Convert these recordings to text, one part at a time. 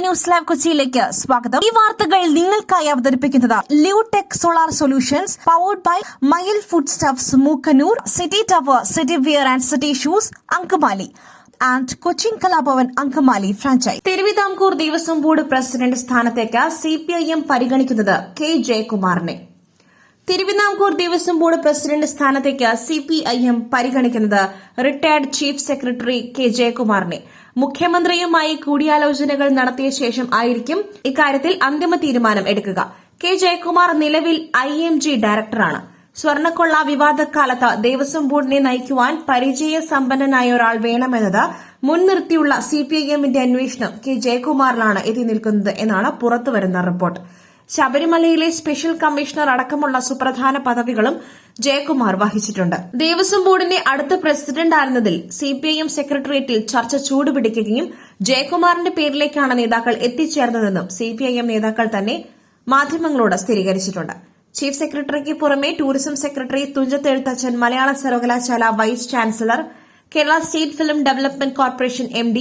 News live കൊച്ചിയിലേക്ക് സ്വാഗതം. ഈ വാർത്തകൾ നിങ്ങൾക്കായി അവതരിപ്പിക്കുന്നത് Lutech solar solutions, powered by Mayil food stuffs, Mookkannoor, city tower, city wear and city shoes, Angamaly and Cochin Kalabhavan Angamaly franchise. Thiruvithamkoor Devaswom board president സ്ഥാനത്തേക്ക് സിപിഐഎം പരിഗണിക്കുന്നത് കെ ജയകുമാറിനെ. തിരുവിതാംകൂർ ദേവസ്വം ബോർഡ് പ്രസിഡന്റ് സ്ഥാനത്തേക്ക് സിപിഐഎം പരിഗണിക്കുന്നത് റിട്ടയർഡ് ചീഫ് സെക്രട്ടറി കെ ജയകുമാറിനെ. മുഖ്യമന്ത്രിയുമായി കൂടിയാലോചനകൾ നടത്തിയ ശേഷം ആയിരിക്കും ഇക്കാര്യത്തിൽ അന്തിമ തീരുമാനം എടുക്കുക. കെ ജയകുമാർ നിലവിൽ IMG ഡയറക്ടറാണ്. സ്വർണ്ണക്കൊള്ള വിവാദക്കാലത്ത് ദേവസ്വം ബോർഡിനെ നയിക്കുവാൻ പരിചയസമ്പന്നനായ ഒരാൾ വേണമെന്നത് മുൻനിർത്തിയുള്ള സിപിഐഎമ്മിന്റെ അന്വേഷണം കെ ജയകുമാറിലാണ് എത്തി നിൽക്കുന്നത് എന്നാണ് പുറത്തുവരുന്ന റിപ്പോർട്ട്. ശബരിമലയിലെ സ്പെഷ്യൽ കമ്മീഷണർ അടക്കമുള്ള സുപ്രധാന പദവികളും ജയകുമാർ വഹിച്ചിട്ടുണ്ട്. ദേവസ്വം ബോർഡിന്റെ അടുത്ത പ്രസിഡന്റായിരുന്നതിൽ സിപിഐഎം സെക്രട്ടേറിയറ്റിൽ ചർച്ച ചൂടുപിടിക്കുകയും ജയകുമാറിന്റെ പേരിലേക്കാണ് നേതാക്കൾ എത്തിച്ചേർന്നതെന്നും സിപിഐഎം നേതാക്കൾ തന്നെ മാധ്യമങ്ങളോട് സ്ഥിരീകരിച്ചിട്ടുണ്ട്. ചീഫ് സെക്രട്ടറിക്ക് പുറമെ ടൂറിസം സെക്രട്ടറി തുഞ്ചത്ത് എഴുത്തച്ഛൻ, മലയാള സർവകലാശാല vice chancellor, Kerala state film development corporation MD,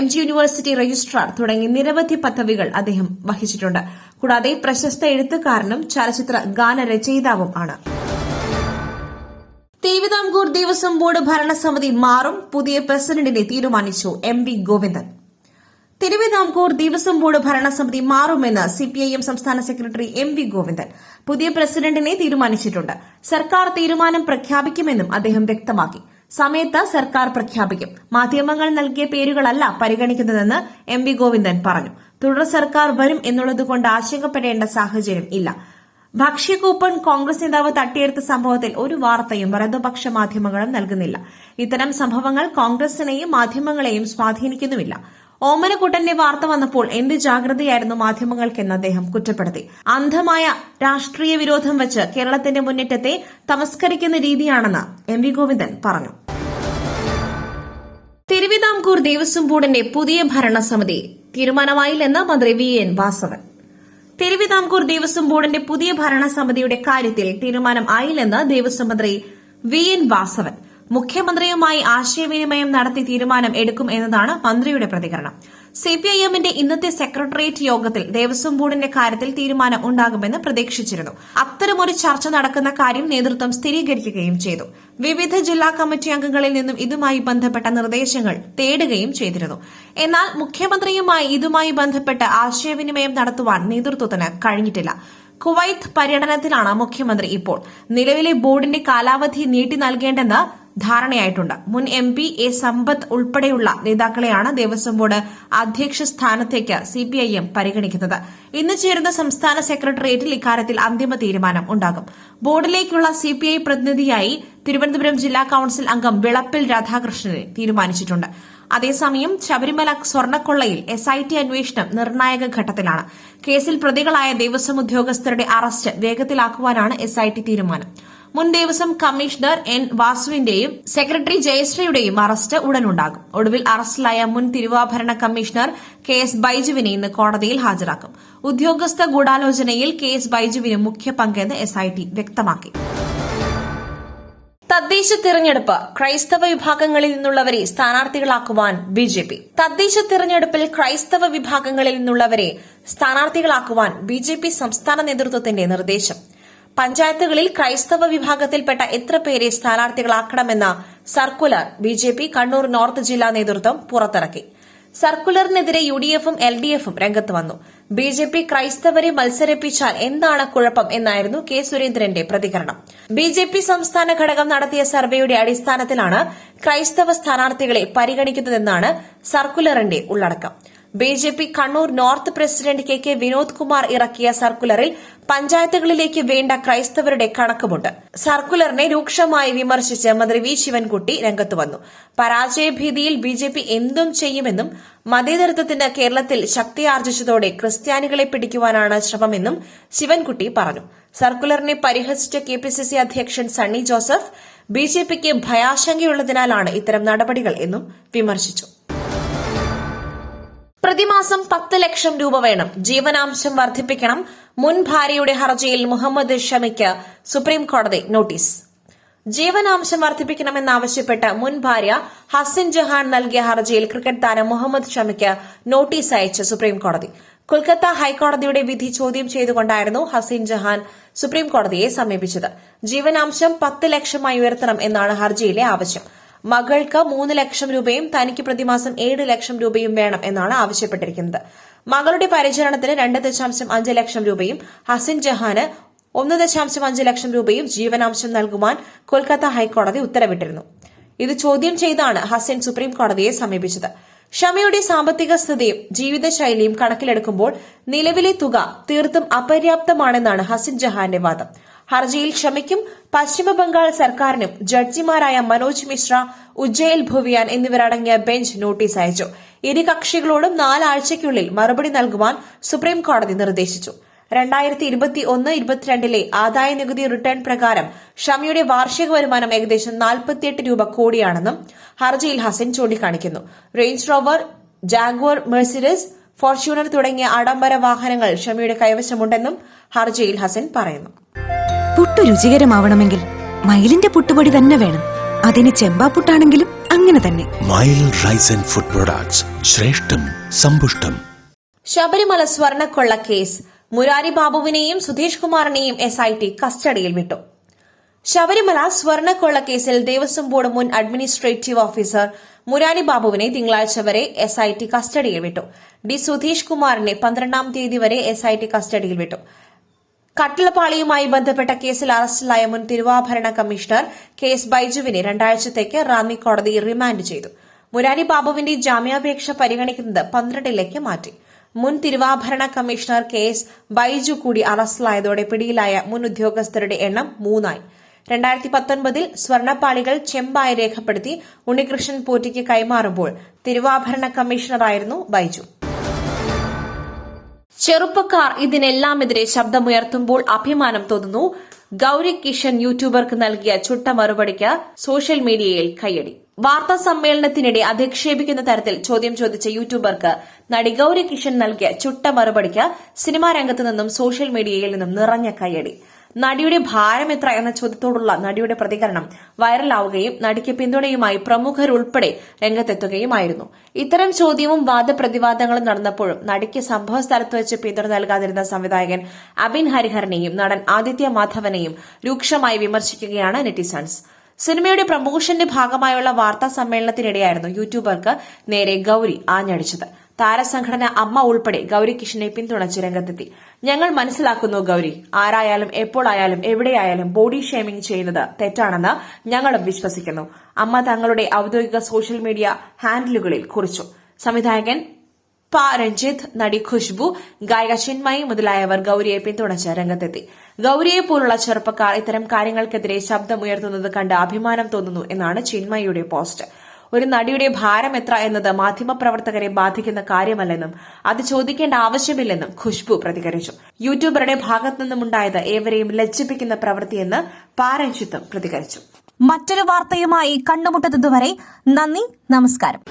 MG university registrar തുടങ്ങി നിരവധി പദവികൾ അദ്ദേഹം വഹിച്ചിട്ടുണ്ട്. കൂടാതെ പ്രശസ്ത എഴുത്തുകാരനും ചലച്ചിത്ര ഗാനരചയിതാവും ആണ്. തിരുവിതാംകൂർ ദേവസ്വം ബോർഡ് ഭരണസമിതി മാറും, പുതിയ പ്രസിഡന്റിനെ തീരുമാനിച്ചു MV ഗോവിന്ദൻ. തിരുവിതാംകൂർ ദേവസ്വം ബോർഡ് ഭരണസമിതി മാറുമെന്ന് സിപിഐഎം സംസ്ഥാന സെക്രട്ടറി MV ഗോവിന്ദൻ പുതിയ പ്രസിഡന്റിനെ തീരുമാനിച്ചിട്ടുണ്ട്. സർക്കാർ തീരുമാനം പ്രഖ്യാപിക്കുമെന്നും അദ്ദേഹം വ്യക്തമാക്കി. സമയത്ത് സർക്കാർ പ്രഖ്യാപിക്കും. മാധ്യമങ്ങൾ നൽകിയ പേരുകളല്ല പരിഗണിക്കുന്നതെന്ന് MV ഗോവിന്ദൻ പറഞ്ഞു. തുടർ സർക്കാർ വരും എന്നുള്ളതുകൊണ്ട് ആശങ്കപ്പെടേണ്ട സാഹചര്യം ഇല്ല. ഭക്ഷ്യകൂപ്പൺ കോൺഗ്രസ് നേതാവ് തട്ടിയെടുത്ത സംഭവത്തിൽ ഒരു വാർത്തയും വലതുപക്ഷ മാധ്യമങ്ങളും നൽകുന്നില്ല. ഇത്തരം സംഭവങ്ങൾ കോൺഗ്രസിനെയും മാധ്യമങ്ങളെയും സ്വാധീനിക്കുന്നുമില്ല. ഓമനക്കുട്ടന്റെ വാർത്ത വന്നപ്പോൾ എന്ത് ജാഗ്രതയായിരുന്നു മാധ്യമങ്ങൾക്കെന്ന് അദ്ദേഹം കുറ്റപ്പെടുത്തി. അന്ധമായ രാഷ്ട്രീയ വിരോധം വെച്ച് കേരളത്തിന്റെ മുന്നേറ്റത്തെ തമസ്കരിക്കുന്ന രീതിയാണെന്ന് MV ഗോവിന്ദൻ പറഞ്ഞു. തിരുവിതാംകൂർ ദേവസ്വം ബോർഡിന്റെ പുതിയ ഭരണസമിതി തീരുമാനമായില്ലെന്ന് മന്ത്രി VN വാസവൻ. തിരുവിതാംകൂർ ദേവസ്വം ബോർഡിന്റെ പുതിയ ഭരണസമിതിയുടെ കാര്യത്തിൽ തീരുമാനം ആയില്ലെന്ന് ദേവസ്വം മന്ത്രി VN വാസവൻ. മുഖ്യമന്ത്രിയുമായി ആശയവിനിമയം നടത്തി തീരുമാനം എടുക്കും എന്നതാണ് മന്ത്രിയുടെ പ്രതികരണം. സിപിഐഎമ്മിന്റെ ഇന്നത്തെ സെക്രട്ടേറിയറ്റ് യോഗത്തിൽ ദേവസ്വം ബോർഡിന്റെ കാര്യത്തിൽ തീരുമാനം ഉണ്ടാകുമെന്ന് പ്രതീക്ഷിച്ചിരുന്നു. അത്തരമൊരു ചർച്ച നടക്കുന്ന കാര്യം നേതൃത്വം സ്ഥിരീകരിക്കുകയും ചെയ്തു. വിവിധ ജില്ലാ കമ്മിറ്റി അംഗങ്ങളിൽ നിന്നും ഇതുമായി ബന്ധപ്പെട്ട നിർദ്ദേശങ്ങൾ തേടുകയും ചെയ്തിരുന്നു. എന്നാൽ മുഖ്യമന്ത്രിയുമായി ഇതുമായി ബന്ധപ്പെട്ട് ആശയവിനിമയം നടത്തുവാൻ നേതൃത്വത്തിന് കഴിഞ്ഞിട്ടില്ല. കുവൈത്ത് പര്യടനത്തിലാണ് മുഖ്യമന്ത്രി ഇപ്പോൾ. നിലവിലെ ബോർഡിന്റെ കാലാവധി നീട്ടി നൽകേണ്ടെന്ന് ധാരണയായിട്ടുണ്ട്. മുൻ MP A സമ്പത്ത് ഉൾപ്പെടെയുള്ള നേതാക്കളെയാണ് ദേവസ്വം ബോർഡ് അധ്യക്ഷ സ്ഥാനത്തേക്ക് സിപിഐഎം പരിഗണിക്കുന്നത്. ഇന്ന് ചേരുന്ന സംസ്ഥാന സെക്രട്ടേറിയറ്റിൽ ഇക്കാര്യത്തിൽ അന്തിമ തീരുമാനം ഉണ്ടാകും. ബോർഡിലേക്കുള്ള CPI പ്രതിനിധിയായി തിരുവനന്തപുരം ജില്ലാ കൌൺസിൽ അംഗം വിളപ്പിൽ രാധാകൃഷ്ണനെ തീരുമാനിച്ചിട്ടുണ്ട്. അതേസമയം ശബരിമല സ്വർണ്ണക്കൊള്ളയിൽ SIT അന്വേഷണം നിർണായക ഘട്ടത്തിലാണ്. കേസിൽ പ്രതികളായ ദേവസ്വം ഉദ്യോഗസ്ഥരുടെ അറസ്റ്റ് വേഗത്തിലാക്കുവാനാണ് SIT തീരുമാനം. മുൻ ദേവസ്വം കമ്മീഷണർ N വാസുവിന്റെയും സെക്രട്ടറി ജയശ്രീയുടെയും അറസ്റ്റ് ഉടനുണ്ടാകും. ഒടുവിൽ അറസ്റ്റിലായ മുൻ തിരുവാഭരണ കമ്മീഷണർ KS ബൈജുവിനെ ഇന്ന് കോടതിയിൽ ഹാജരാക്കും. ഉദ്യോഗസ്ഥ ഗൂഢാലോചനയിൽ KS ബൈജുവിന് മുഖ്യ പങ്കെന്ന് SIT വ്യക്തമാക്കി. തദ്ദേശ തിരഞ്ഞെടുപ്പ് ക്രൈസ്തവ വിഭാഗങ്ങളിൽ നിന്നുള്ളവരെ സ്ഥാനാർത്ഥികളാക്കുവാൻ BJP. തദ്ദേശ തിരഞ്ഞെടുപ്പിൽ ക്രൈസ്തവ വിഭാഗങ്ങളിൽ നിന്നുള്ളവരെ സ്ഥാനാർത്ഥികളാക്കുവാൻ BJP സംസ്ഥാന നേതൃത്വത്തിന്റെ നിർദ്ദേശം. പഞ്ചായത്തുകളിൽ ക്രൈസ്തവ വിഭാഗത്തിൽപ്പെട്ട എത്ര പേരെ സ്ഥാനാർത്ഥികളാക്കണമെന്ന സർക്കുലർ BJP കണ്ണൂർ നോർത്ത് ജില്ലാ നേതൃത്വം പുറത്തിറക്കി. സർക്കുലറിനെതിരെ UDFും LDFും രംഗത്ത് വന്നു. BJP ക്രൈസ്തവരെ മത്സരിപ്പിച്ചാൽ എന്താണ് കുഴപ്പം എന്നായിരുന്നു K സുരേന്ദ്രന്റെ പ്രതികരണം. BJP സംസ്ഥാന ഘടകം നടത്തിയ സർവേയുടെ അടിസ്ഥാനത്തിലാണ് ക്രൈസ്തവ സ്ഥാനാർത്ഥികളെ പരിഗണിക്കുന്നതെന്നാണ് സർക്കുലറിന്റെ ഉള്ളടക്കം. BJP Kannur north president KK Vinod Kumar ഇറക്കിയ സർക്കുലറിൽ പഞ്ചായത്തുകളിലേക്ക് വേണ്ട ക്രൈസ്തവരുടെ കണക്കുമുണ്ട്. സർക്കുലറിനെ രൂക്ഷമായി വിമർശിച്ച് മന്ത്രി V ശിവൻകുട്ടി രംഗത്തു വന്നു. പരാജയഭീതിയിൽ BJP എന്തും ചെയ്യുമെന്നും മതേതരത്വത്തിന് കേരളത്തിൽ ശക്തിയാർജിച്ചതോടെ ക്രിസ്ത്യാനികളെ പിടിക്കുവാനാണ് ശ്രമമെന്നും ശിവൻകുട്ടി പറഞ്ഞു. സർക്കുലറിനെ പരിഹസിച്ച KPCC അധ്യക്ഷൻ സണ്ണി ജോസഫ് BJPക്ക് ഭയാശങ്കയുള്ളതിനാലാണ് ഇത്തരം നടപടികൾ എന്നും വിമർശിച്ചു. പ്രതിമാസം 10 ലക്ഷം രൂപ വേണം, ജീവനാംശം വർദ്ധിപ്പിക്കണം. മുൻ ഭാര്യയുടെ ഹർജിയിൽ മുഹമ്മദ് ഷമിക്ക് സുപ്രീംകോടതി നോട്ടീസ്. ജീവനാംശം വർദ്ധിപ്പിക്കണമെന്നാവശ്യപ്പെട്ട് മുൻ ഭാര്യ ഹസിൻ ജഹാൻ നൽകിയ ഹർജിയിൽ ക്രിക്കറ്റ് താരം മുഹമ്മദ് ഷമിക്ക് നോട്ടീസ് അയച്ച് സുപ്രീംകോടതി. കൊൽക്കത്ത ഹൈക്കോടതിയുടെ വിധി ചോദ്യം ചെയ്തുകൊണ്ടായിരുന്നു ഹസിൻ ജഹാൻ സുപ്രീംകോടതിയെ സമീപിച്ചത്. ജീവനാംശം 10 ലക്ഷമായി ഉയർത്തണം എന്നാണ് ഹർജിയിലെ ആവശ്യം. മകൾക്ക് 3 ലക്ഷം രൂപയും തനിക്ക് പ്രതിമാസം 7 ലക്ഷം രൂപയും വേണം എന്നാണ് ആവശ്യപ്പെട്ടിരിക്കുന്നത്. മകളുടെ പരിചരണത്തിന് 2.5 ലക്ഷം രൂപയും ഹസിൻ ജഹാന് 1.5 ലക്ഷം രൂപയും ജീവനാംശം നൽകുവാൻ കൊൽക്കത്ത ഹൈക്കോടതി ഉത്തരവിട്ടിരുന്നു. ഇത് ചോദ്യം ചെയ്താണ് ഹസിൻ സുപ്രീംകോടതിയെ സമീപിച്ചത്. ഷമിയുടെ സാമ്പത്തിക സ്ഥിതിയും ജീവിതശൈലിയും കണക്കിലെടുക്കുമ്പോൾ നിലവിലെ തുക തീർത്തും അപര്യാപ്തമാണെന്നാണ് ഹസിൻ ജഹാന്റെ വാദം. ഹർജിയിൽ ഷമിക്കും പശ്ചിമബംഗാൾ സർക്കാരിനും ജഡ്ജിമാരായ മനോജ് മിശ്ര, ഉജ്ജയിൽ ഭുവിയാൻ എന്നിവരടങ്ങിയ ബെഞ്ച് നോട്ടീസ് അയച്ചു. ഇരു കക്ഷികളോടും 4 ആഴ്ചയ്ക്കുള്ളിൽ മറുപടി നൽകുവാൻ സുപ്രീംകോടതി നിർദ്ദേശിച്ചു. 2021-22 ആദായ നികുതി റിട്ടേൺ പ്രകാരം ഷമിയുടെ വാർഷിക വരുമാനം ഏകദേശം 48 രൂപ കോടിയാണെന്നും ഹർജിയിൽ ഹസിൻ ചൂണ്ടിക്കാണിക്കുന്നു. Range rover, Jaguar, Mercedes, Fortuner തുടങ്ങിയ ആഡംബര വാഹനങ്ങൾ ഷമിയുടെ കൈവശമുണ്ടെന്നും ഹർജിയിൽ ഹസിൻ പറയുന്നു. പുട്ട് രുചികരമാവണമെങ്കിൽ മയിലിന്റെ പുട്ടുപൊടി തന്നെ വേണം. അതിന് ചെമ്പാപ്പുട്ടാണെങ്കിലും അങ്ങനെ തന്നെ. മയിൽ റൈസ് ആൻഡ് ഫുഡ് പ്രൊഡക്ട്സ്, ശ്രേഷ്ഠം സമ്പുഷ്ടം. ശബരിമല സ്വർണ്ണക്കൊള്ള കേസ് മുരാരി ബാബുവിനെയും സുധീഷ് കുമാറിനെയും SIT കസ്റ്റഡിയിൽ വിട്ടു. ശബരിമല സ്വർണ്ണക്കൊള്ള കേസിൽ ദേവസ്വം ബോർഡ് മുൻ അഡ്മിനിസ്ട്രേറ്റീവ് ഓഫീസർ മുരാരി ബാബുവിനെ തിങ്കളാഴ്ച വരെ SIT കസ്റ്റഡിയിൽ വിട്ടു. സുധീഷ് കുമാറിനെ 12-ാം തീയതി വരെ SIT കസ്റ്റഡിയിൽ വിട്ടു. കട്ടിളപ്പാളിയുമായി ബന്ധപ്പെട്ട കേസിൽ അറസ്റ്റിലായ മുൻ തിരുവാഭരണ കമ്മീഷണർ KS ബൈജുവിനെ 2 ആഴ്ചത്തേക്ക് റാന്നി കോടതി റിമാൻഡ് ചെയ്തു. മുരാരി ബാബുവിന്റെ ജാമ്യാപേക്ഷ പരിഗണിക്കുന്നത് 12ലേക്ക് മാറ്റി. മുൻ തിരുവാഭരണ കമ്മീഷണർ KS ബൈജു കൂടി അറസ്റ്റിലായതോടെ പിടിയിലായ മുൻ ഉദ്യോഗസ്ഥരുടെ എണ്ണം 3ആയി. 2019 സ്വർണ്ണപ്പാളികൾ ചെമ്പായി രേഖപ്പെടുത്തി ഉണ്ണികൃഷ്ണൻ പോറ്റിക്ക് കൈമാറുമ്പോൾ തിരുവാഭരണ കമ്മീഷണറായിരുന്നു ബൈജു. ചെറുപ്പക്കാർ ഇതിനെല്ലാമെതിരെ ശബ്ദമുയർത്തുമ്പോൾ അഭിമാനം തോന്നുന്നു. ഗൌരി കിഷൻ യൂട്യൂബർക്ക് നൽകിയ ചുട്ട മറുപടിക്ക് സോഷ്യൽ മീഡിയയിൽ കയ്യടി. വാർത്താ സമ്മേളനത്തിനിടെ അധിക്ഷേപിക്കുന്ന തരത്തിൽ ചോദ്യം ചോദിച്ച യൂട്യൂബർക്ക് നടി ഗൌരി കിഷൻ നൽകിയ ചുട്ട മറുപടിക്ക് സിനിമാ രംഗത്തു നിന്നും സോഷ്യൽ മീഡിയയിൽ നിന്നും നിറഞ്ഞ കയ്യടി. നടിയുടെ ഭാരം എത്ര എന്ന ചോദ്യത്തോടുള്ള നടിയുടെ പ്രതികരണം വൈറലാവുകയും നടിക്ക് പിന്തുണയുമായി പ്രമുഖരുൾപ്പെടെ രംഗത്തെത്തുകയുമായിരുന്നു. ഇത്തരം ചോദ്യവും വാദപ്രതിവാദങ്ങളും നടന്നപ്പോഴും നടിക്ക് സംഭവസ്ഥലത്ത് വെച്ച് പിന്തുണ നൽകാതിരുന്ന സംവിധായകൻ അബിൻ ഹരിഹരനെയും നടൻ ആദിത്യ മാധവനെയും രൂക്ഷമായി വിമർശിക്കുകയാണ് നെറ്റിസൺസ്. സിനിമയുടെ പ്രമോഷന്റെ ഭാഗമായുള്ള വാർത്താ സമ്മേളനത്തിനിടെയായിരുന്നു യൂട്യൂബർക്ക് നേരെ ഗൌരി ആഞ്ഞടിച്ചത്. താരസംഘടന അമ്മ ഉൾപ്പെടെ ഗൌരി കിഷനെ പിന്തുണച്ച് രംഗത്തെത്തി. ഞങ്ങൾ മനസ്സിലാക്കുന്നു ഗൌരി, ആരായാലും എപ്പോഴായാലും എവിടെയായാലും ബോഡി ഷേമിംഗ് ചെയ്യുന്നത് തെറ്റാണെന്ന് ഞങ്ങളും വിശ്വസിക്കുന്നു. അമ്മ തങ്ങളുടെ ഔദ്യോഗിക സോഷ്യൽ മീഡിയ ഹാൻഡിലുകളിൽ കുറിച്ചു. സംവിധായകൻ രഞ്ജിത്ത്, നടി ഖുഷ്ബു, ഗായിക ചിന്മയി മുതലായവർ ഗൌരിയെ പിന്തുണച്ച് രംഗത്തെത്തി. ഗൌരിയെ പോലുള്ള ചെറുപ്പക്കാർ ഇത്തരം കാര്യങ്ങൾക്കെതിരെ ശബ്ദമുയർത്തുന്നത് കണ്ട് അഭിമാനം തോന്നുന്നു എന്നാണ് ചിന്മയിയുടെ പോസ്റ്റ്. ഒരു നടിയുടെ ഭാരം എത്ര എന്നത് മാധ്യമപ്രവർത്തകരെ ബാധിക്കുന്ന കാര്യമല്ലെന്നും അത് ചോദിക്കേണ്ട ആവശ്യമില്ലെന്നും ഖുഷ്ബു പ്രതികരിച്ചു. യൂട്യൂബറുടെ ഭാഗത്തുനിന്നുമുണ്ടായത് ഏവരെയും ലജ്ജിപ്പിക്കുന്ന പ്രവൃത്തിയെന്ന് രഞ്ജിത്തും പ്രതികരിച്ചു. മറ്റൊരു വാർത്തയുമായി കണ്ടുമുട്ടുന്നതുവരെ നന്ദി, നമസ്കാരം.